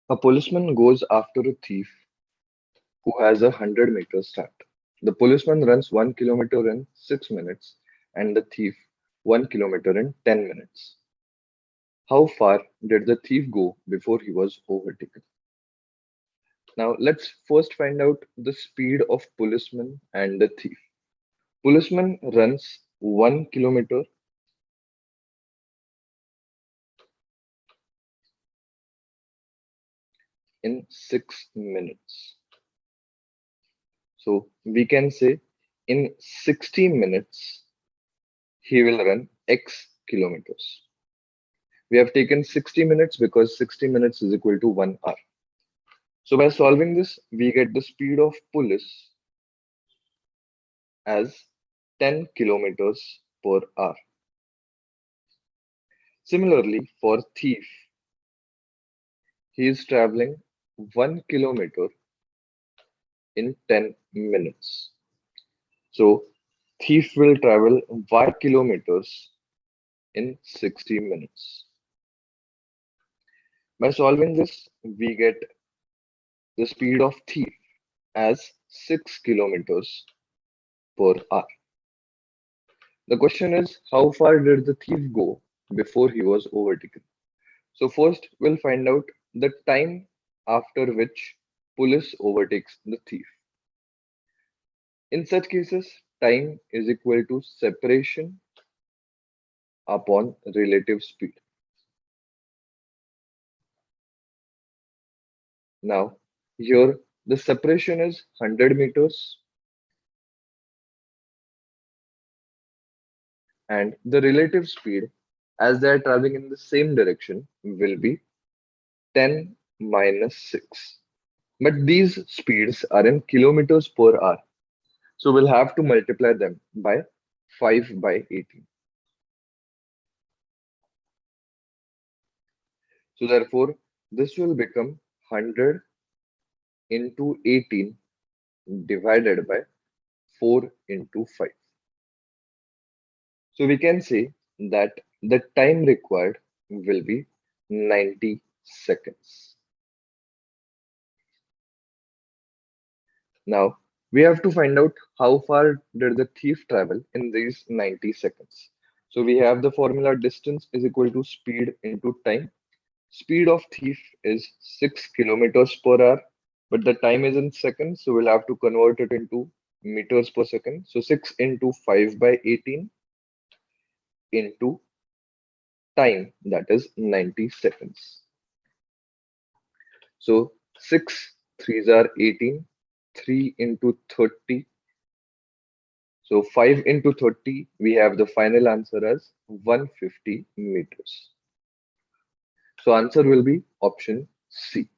A policeman goes after a thief who has a 100-meter start. The policeman runs 1 kilometer in 6 minutes and the thief 1 kilometer in 10 minutes. How far did the thief go before he was overtaken? Now let's first find out the speed of policeman and the thief. Policeman runs 1 kilometer in 6 minutes. So we can say in 60 minutes he will run X kilometers. We have taken 60 minutes because 60 minutes is equal to 1 hour. So by solving this, we get the speed of police as 10 kilometers per hour. Similarly, for thief, he is traveling 1 kilometer in 10 minutes. So thief will travel Y kilometers in 60 minutes. By solving this, we get the speed of thief as 6 kilometers per hour. The question is, how far did the thief go before he was overtaken? So first, we'll find out the time after which police overtakes the thief. In such cases, time is equal to separation upon relative speed. Now, here the separation is 100 meters and the relative speed as they are traveling in the same direction will be 10 minus 6. But these speeds are in kilometers per hour. So we'll have to multiply them by 5 by 18. So therefore, this will become 100 into 18 divided by 4 into 5. So we can say that the time required will be 90 seconds. Now, we have to find out how far did the thief travel in these 90 seconds. So we have the formula distance is equal to speed into time. Speed of thief is 6 kilometers per hour, but the time is in seconds, so we'll have to convert it into meters per second. So 6 into 5 by 18 into time, that is 90 seconds. So 6 threes are 18, 3 into 30. So 5 into 30, we have the final answer as 150 meters. So answer will be option C.